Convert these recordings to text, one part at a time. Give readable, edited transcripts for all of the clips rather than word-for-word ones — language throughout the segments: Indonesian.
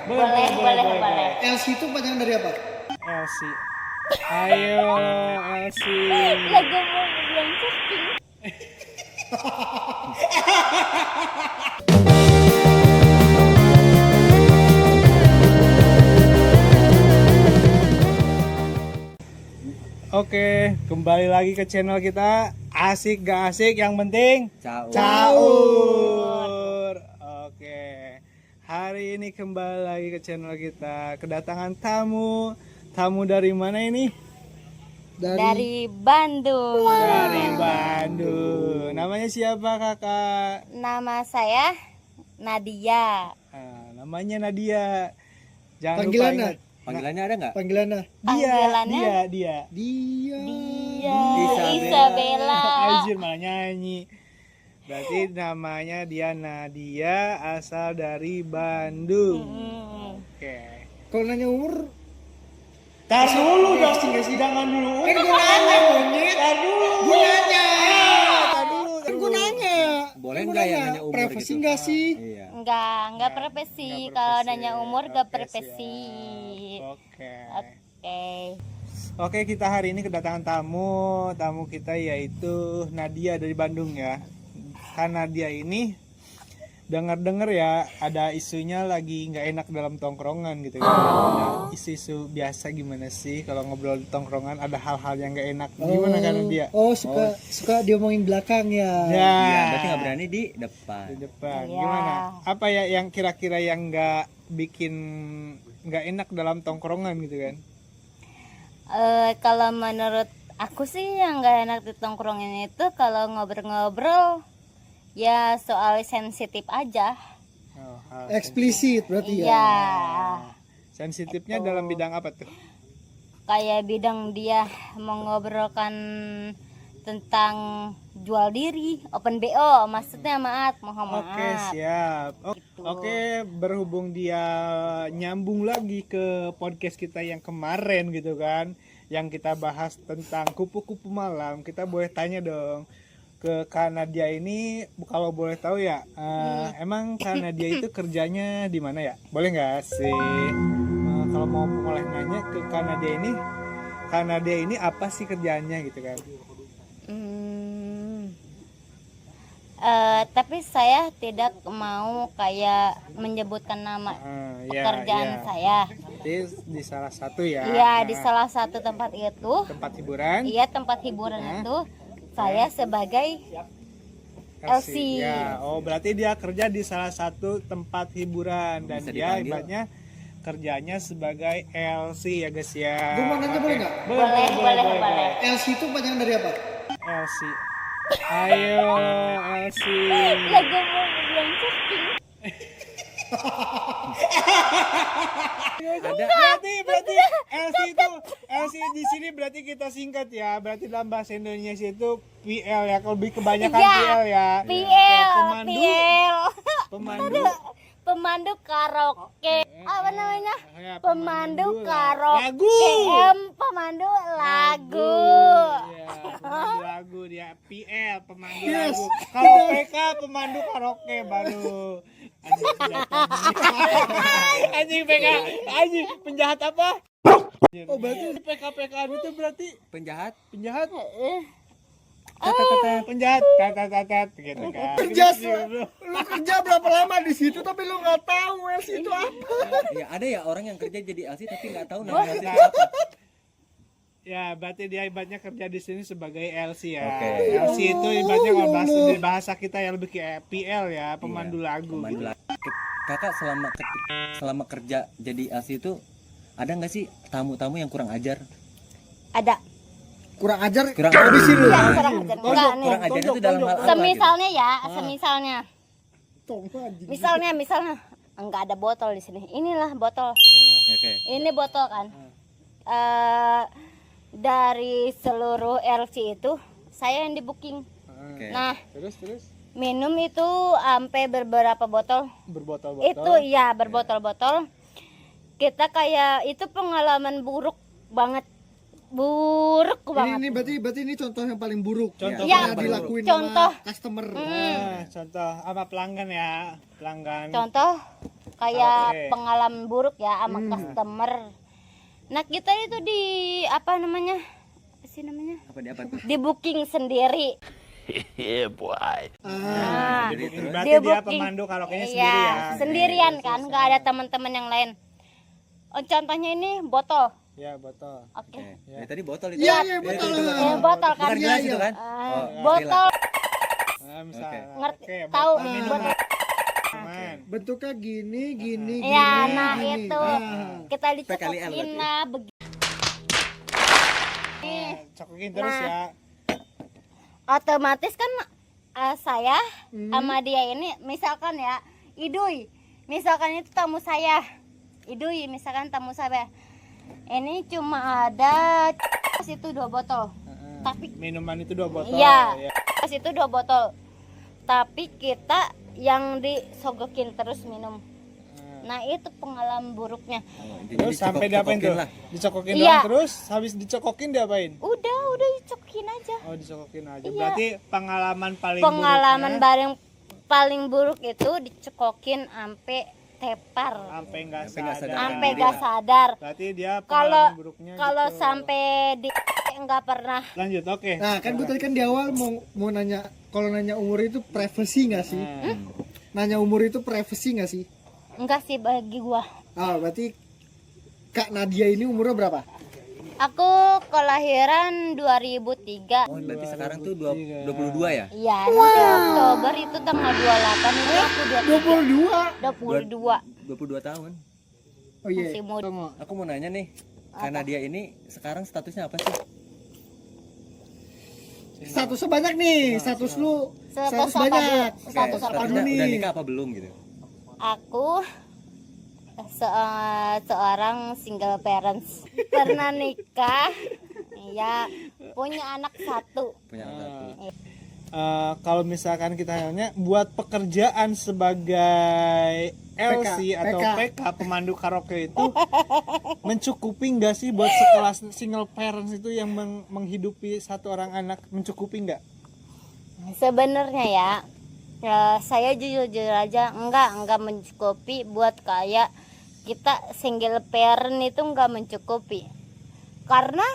Boleh. LC itu panjangan dari apa? LC. Ayo LC. Lagu mau bilang cacing. Oke, kembali lagi ke channel kita. Asik gak asik, yang penting caur. Oke, hari ini kembali lagi ke channel kita. Kedatangan tamu. Tamu dari mana ini? Dari Bandung. Dari Bandung. Namanya siapa kakak? Nama saya Nadia. Namanya Nadia. Jangan Panggilannya? lupa ingat. Panggilannya ada nggak? Panggilannya Panggilannya? Dia. Isabella. Anjir malah nyanyi. Berarti namanya dia Nadia, asal dari Bandung. Oke. kalau nanya umur Tar dulu dong, jangan dulu. kan gue nanya monyet. Tar dulu. Gue nanya. Tar dulu. Kan gue nanya. Boleh Kan gua nggak yang nanya, nanya umur privacy gitu? nggak sih? Iya. Enggak profesi. Kalau nanya umur enggak profesi. Oke. Oke. Oke, kita hari ini kedatangan tamu. Tamu kita yaitu Nadia dari Bandung ya. Kan Nadia ini dengar-dengar ya ada isunya lagi nggak enak dalam tongkrongan gitu kan. Ada isu-isu biasa gimana sih kalau ngobrol di tongkrongan ada hal-hal yang nggak enak. Gimana kan Nadia? Suka diomongin belakang ya. Ya. Iya, berarti nggak berani di depan. Di depan. Iya. Gimana? Apa ya yang kira-kira yang nggak bikin nggak enak dalam tongkrongan gitu kan? Kalau menurut aku sih yang nggak enak di tongkrongan itu kalau ngobrol-ngobrol ya soal sensitif aja. Oh, hal Eksplisit berarti ya. Iya. sensitifnya dalam bidang apa tuh? Kayak bidang dia mengobrolkan tentang jual diri, open BO, maksudnya mohon maaf. Oke, siap. Gitu. Oke, berhubung dia nyambung lagi ke podcast kita yang kemarin gitu kan, yang kita bahas tentang kupu-kupu malam, kita boleh tanya dong ke Kak Nadia ini, kalau boleh tahu ya, emang Kak Nadia itu kerjanya di mana ya? Boleh nggak sih? Kalau mau mulai nanya ke Kak Nadia ini apa sih kerjanya gitu kan? Tapi saya tidak mau kayak menyebutkan nama pekerjaan saya. Di salah satu ya. Iya, di salah satu tempat itu. Tempat hiburan. Iya, tempat hiburan itu saya sebagai LC. Ya, oh berarti dia kerja di salah satu tempat hiburan dan Bisa dia dipanggil. ibaratnya kerjanya sebagai LC ya guys ya. Gue mau nanya boleh nggak? Boleh. LC itu panjangan dari apa? LC. Ayo LC. Lagu mau bilang cacing. Berarti LC di sini berarti kita singkat ya. Berarti dalam bahasa Indonesia itu PL ya. Kalau lebih kebanyakan Iya, PL ya. Pemandu karaoke. Apa namanya? Ya, Pemandu karaoke. Pemandu lagu. Iya, pemandu lagu dia PL pemandu lagu. Kalau PK pemandu karaoke baru. Anjing PK, anjing penjahat apa? Oh berarti PK itu berarti Penjahat. penjahat Oh, penjahat gitu kan. kerja lu kerja berapa lama di situ tapi lu nggak tahu LC itu apa? Ya ada ya orang yang kerja jadi LC tapi nggak tahu nama LC itu apa. Ya, berarti dia ibaratnya kerja di sini sebagai LC ya. Oke. LC itu ibaratnya kalau di bahasa kita yang lebih kayak PL ya, pemandu Iya, lagu. pemandu gitu. lagu. Kakak selama kerja jadi LC itu ada nggak sih tamu-tamu yang kurang ajar? ada. Kurang ajar. Kurang Habisin lu. Iya, kurang ajar. Enggak nih. Kurang ajarnya itu dalam hal apa? Semisalnya ya, semisalnya. Tong, anjing. Misalnya enggak ada botol di sini. Inilah botol. Gitu? Oke. Ini botol kan. Dari seluruh LC itu saya yang di booking. Oke. Nah, Terus minum itu sampai beberapa botol. berbotol-botol. Itu iya berbotol-botol. Kita kayak itu pengalaman buruk banget buruk banget. Ini berarti ini contoh yang paling buruk. Contoh Ya, yang dilakuin contoh. sama customer. Contoh apa pelanggan ya, pelanggan. Contoh kayak Oke. pengalaman buruk ya sama customer. Nah kita itu di apa namanya? Apa sih namanya? Apa tuh? Di booking sendiri. Ah, Jadi terus Berarti Dia dia booking. pemandu karaoke-nya Iya, sendiri ya. sendirian kan, nggak ada teman-teman yang lain. Oh, contohnya ini botol. Ya, botol. Oke. Oke. Dari tadi botol itu. Iya, iya, botol. Botol kan. Bukan gelas itu kan? Ah, botol Nah, misalnya. Oke. ngerti Oke, tahu botol minuman. botol. Minuman. bentuknya gini. Iya, nah gini. itu kita PKLL dicekokin berarti. lah begini. Cokokin terus Nah. ya. Otomatis kan saya sama dia ini misalkan ya Idui, misalkan itu tamu saya Idui, misalkan tamu saya ini cuma ada itu 2 botol, tapi Minuman itu 2 botol. iya Ya. itu 2 botol, tapi kita yang disogokin terus minum. Nah itu pengalaman buruknya. Terus sampai diapain tuh? Dicokokin Iya. doang terus, habis dicokokin diapain? Udah dicokokin aja. Oh, dicokokin aja. Iya. Berarti pengalaman paling Pengalaman buruknya paling buruk itu dicokokin sampai tepar, sampai enggak Sampai nggak sadar. sadar. sampai gak sadar. Berarti dia Kalau pengalaman buruknya kalau gitu. sampai di nggak pernah. Lanjut, oke. Nah, kan gue tadi kan di awal mau nanya, kalau nanya umur itu privacy nggak sih? Nanya umur itu privacy nggak sih? Enggak sih bagi gua. Ah, berarti Kak Nadia ini umurnya berapa? Aku kelahiran 2003. Oh, berarti sekarang tuh 22 ya? Iya, nanti Oktober itu tanggal 28 itu aku 22. 22. 22 tahun. Oh iya. Masih muda. Aku mau nanya nih, karena dia ini sekarang statusnya apa sih? Statusnya banyak nih. Status lu Status status banyak. apa dulu? Status apa dulu nih? Udah nikah apa belum gitu? Aku seorang single parents, pernah nikah, ya punya anak 1. Punya anak satu. Kalau misalkan kita nanya buat pekerjaan sebagai LC atau PK. PK pemandu karaoke itu mencukupi nggak sih buat sekelas single parents itu yang menghidupi 1 orang anak, mencukupi nggak? Sebenarnya ya, saya jujur aja enggak mencukupi buat kayak kita single parent itu enggak mencukupi. Karena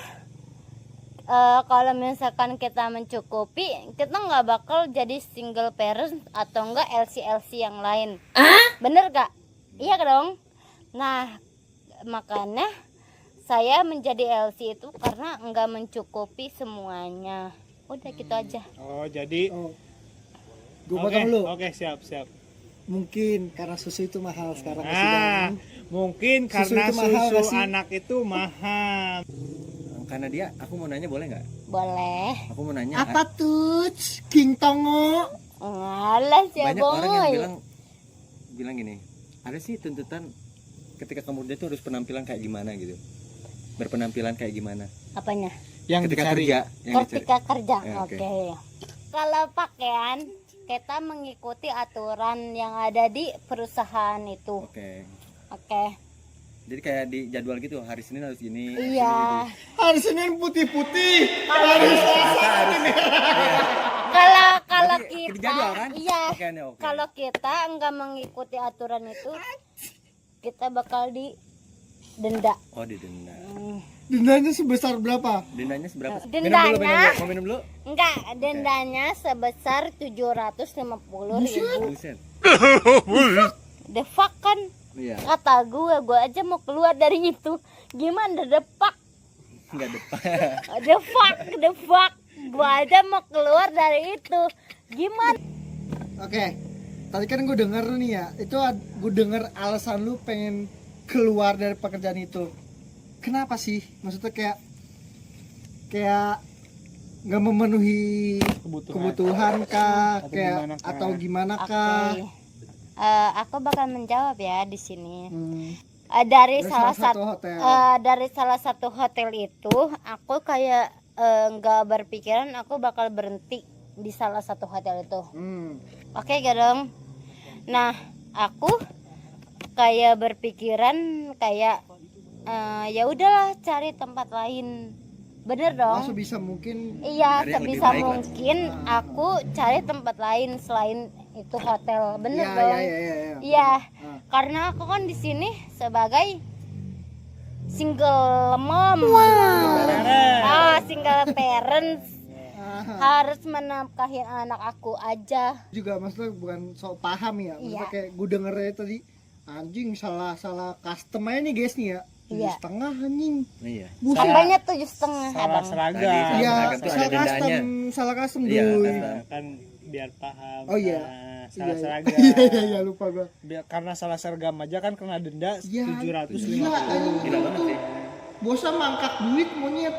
kalau misalkan kita mencukupi, kita nggak bakal jadi single parent atau enggak LC yang lain. Bener gak? Iya dong. Nah makanya saya menjadi LC itu karena enggak mencukupi semuanya. Udah gitu aja. Oh, jadi Oh. Gue oke, potong dulu. oke, siap. Mungkin karena susu itu mahal sekarang masih Nah, banyak. mungkin Susu karena itu mahal susu nggak sih? anak itu mahal. Karena dia, aku mau nanya boleh nggak? Boleh. Aku mau nanya. Apa tuh? King Tongo. Ngalah sih Banyak orang yang boy. bilang gini, ada sih tuntutan ketika kamu kerja tuh harus penampilan kayak gimana gitu, berpenampilan kayak gimana Apanya? Yang ketika dicari. kerja yang dicari. Ketika kerja. Ya, Oke. oke. Kalau pakaian kita mengikuti aturan yang ada di perusahaan itu. Oke, Oke. jadi kayak di jadwal gitu, hari Senin harus gini, Iya. Hari Senin putih-putih. Kalau Berarti kita jadwal kan? iya. Pakaiannya oke. Kalau kita enggak mengikuti aturan itu, kita bakal didenda. Oh, didenda. Dendanya sebesar berapa? Dendanya seberapa? Dendanya? Mau minum dulu? Enggak, dendanya sebesar 750.000. Buset. The fuck kan? Iya, Kata gue aja mau keluar dari itu. Gimana the fuck? nggak depan. The fuck. Gue aja mau keluar dari itu. Gimana? Oke. Tadi kan gue denger nih ya, itu gue denger alasan lu pengen keluar dari pekerjaan itu. Kenapa sih? Maksudnya kayak nggak memenuhi kebutuhan kah? Atau Kayak gimana kah? atau gimana Oke. kah? Aku bakal menjawab ya di sini. Hmm. Dari Dari salah satu hotel. dari salah satu hotel itu, aku kayak nggak berpikiran aku bakal berhenti di salah satu hotel itu. Oke gak dong? Nah, aku kayak berpikiran kayak ya udahlah cari tempat lain. Bener dong. sebisa mungkin. Iya, Cari yang lebih sebisa baik lah. mungkin aku cari tempat lain selain itu hotel. Bener Iya, dong. iya. Iya, Ah. karena aku kan di sini sebagai single mom. Single parents. Harus menafkahi anak aku aja. Juga maksudnya bukan sok paham ya, maksudnya Iya. kayak gue dengernya tadi anjing salah custom aja nih guys nih ya, Iya. 7,5 anjing. Iya. Buset. Apanya 7,5 Salah abang? seragam. Tadi Iya, seragam tuh ada dendanya. salah custom Iya, Boy. custom. Kan biar paham. Oh iya. Nah, salah Iya, seragam. iya, lupa gua. Karena salah seragam aja kan kena denda Iya, 750. gila, anjing. Gila banget sih. Bosan mangkak duit monyet.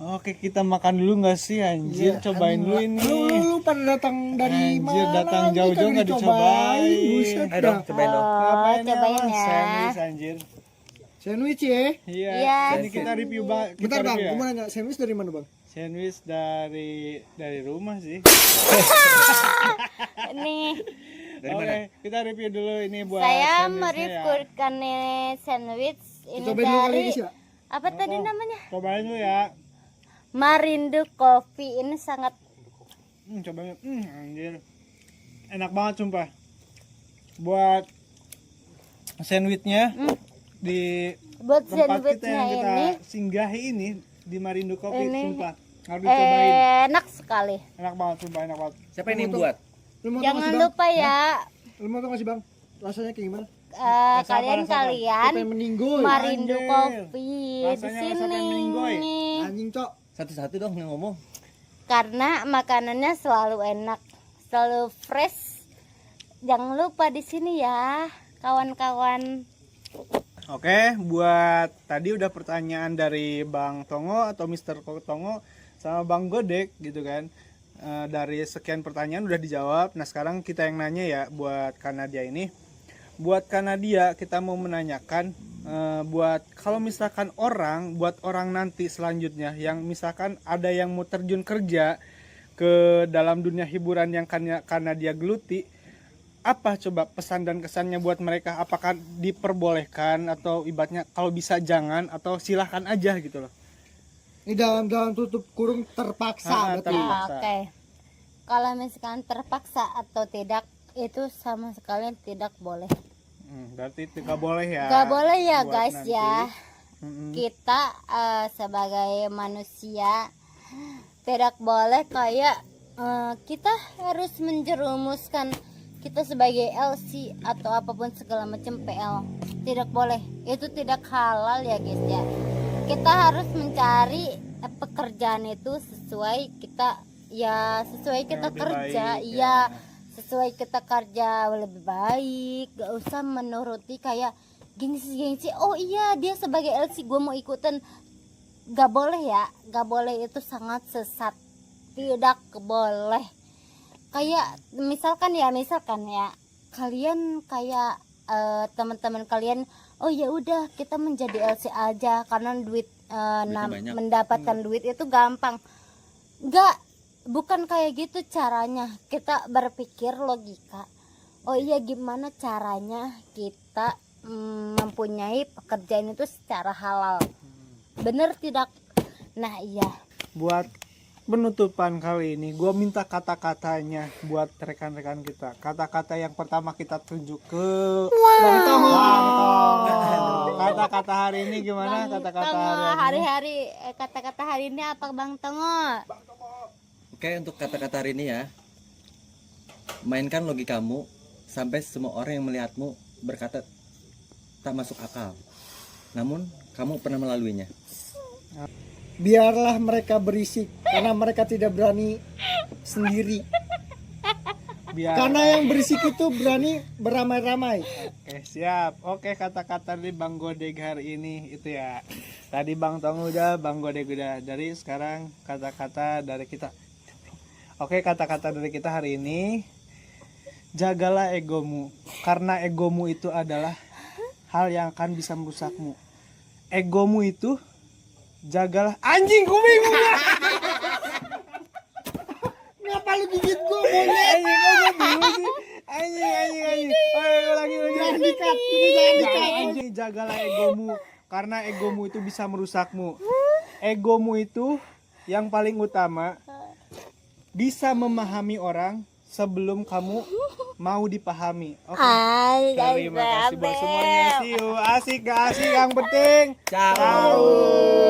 Oke, kita makan dulu nggak sih anjir? Iya, Cobain anjing, dulu ini. Lu pada datang dari Anjir, mana? datang Kita jauh-jauh nggak dicobain. Buset Ayo dong, dah. cobain dong. Oh, cobain Mas? ya. Sandwich anjir. Sandwich ya. Iya, Iya, ini kita review bang. Bentar bang, ya. gue mau nanya sandwich dari mana bang? Sandwich dari rumah sih. Nih, Dari Oke, mana? kita review dulu ini buat saya sandwichnya ya. mereviewkan sandwich ini Cobain dulu kali dari guys ya. apa tadi namanya? Cobain dulu ya. Marindo Coffee. Ini sangat Cobain. Anjir. Enak banget sumpah. Buat sandwichnya di buat tempat kita sandwichnya yang kita ini singgahi ini di Marindo Coffee, Ini. sumpah harus dicobain. enak sekali. Enak banget, sumpah enak banget. Siapa ini yang buat? Lu mau tau Jangan nggak sih, Bang? lupa ya, Lu mau tau nggak sih bang? Rasanya kayak gimana? Rasa apa, kalian rasa apa? Gue pengen meninggoy. Marindo Anjir. Coffee di Rasanya rasa sini. pengen meninggoy. Anjing cok. Satu-satu dong yang ngomong. Karena makanannya selalu enak, selalu fresh. Jangan lupa di sini ya, kawan-kawan. Oke, buat tadi udah pertanyaan dari Bang Tongo atau Mr. Tongo sama Bang Godek gitu kan. Dari sekian pertanyaan udah dijawab. Nah, sekarang kita yang nanya ya buat Kanadia ini. Buat Kanadia kita mau menanyakan buat kalau misalkan buat orang nanti selanjutnya yang misalkan ada yang mau terjun kerja ke dalam dunia hiburan yang Kanadia geluti, apa coba pesan dan kesannya buat mereka? Apakah diperbolehkan atau ibaratnya kalau bisa jangan atau silahkan aja gitu loh? Ini dalam tutup kurung terpaksa berarti. terpaksa. Oke. Kalau misalkan terpaksa atau tidak, itu sama sekali tidak boleh. Berarti itu nggak boleh ya? Gak boleh ya buat guys nanti. ya. Mm-mm. Kita sebagai manusia tidak boleh kayak kita harus menjerumuskan kita sebagai LC atau apapun segala macam PL. Tidak boleh. Itu tidak halal ya guys ya. Kita harus mencari pekerjaan itu sesuai kita sesuai kita lebih kerja. baik, Iya, sesuai kita kerja lebih baik. Gak usah menuruti kayak gengsi. Oh iya, dia sebagai LC gue mau ikutan. Gak boleh ya. Gak boleh, itu sangat sesat. Tidak boleh. Kayak misalkan ya kalian kayak teman-teman kalian, oh ya udah kita menjadi LC aja karena duit banyak. mendapatkan duit itu gampang. Enggak, bukan kayak gitu caranya. Kita berpikir logika. Oh iya, gimana caranya kita mempunyai pekerjaan itu secara halal? Bener tidak? Nah iya. Buat penutupan kali ini, gue minta kata-katanya buat rekan-rekan kita. Kata-kata yang pertama kita tunjuk ke Bang Tongo. Kata-kata hari ini gimana? Bang Kata-kata Tongo, hari ini. kata-kata hari ini apa Bang Tongo? Oke, untuk kata-kata hari ini ya. Mainkan logikamu sampai semua orang yang melihatmu berkata tak masuk akal. Namun kamu pernah melaluinya. Biarlah mereka berisik karena mereka tidak berani sendiri. Biar. Karena yang berisik itu berani beramai-ramai. Oke, siap. Oke, kata-kata dari Bang Godeg hari ini itu ya. Tadi Bang Tongo udah, Bang Godeg udah. Dari sekarang kata-kata dari kita. Oke, kata-kata dari kita hari ini, jagalah egomu. Karena egomu itu adalah hal yang akan bisa merusakmu. Egomu itu jagalah anjing, gue bingung ya. Kenapa lu gigit gua monyet? Anjing, kok gue bingung sih. Anjing. Ayo lagi. Jangan dikat, ini jangan dikat. Anjing, jagalah egomu karena egomu itu bisa merusakmu. egomu itu yang paling utama, bisa memahami orang sebelum kamu mau dipahami. Oke. Terima kasih buat semuanya. See you. Asik gak asik, yang penting Ciao. tahu.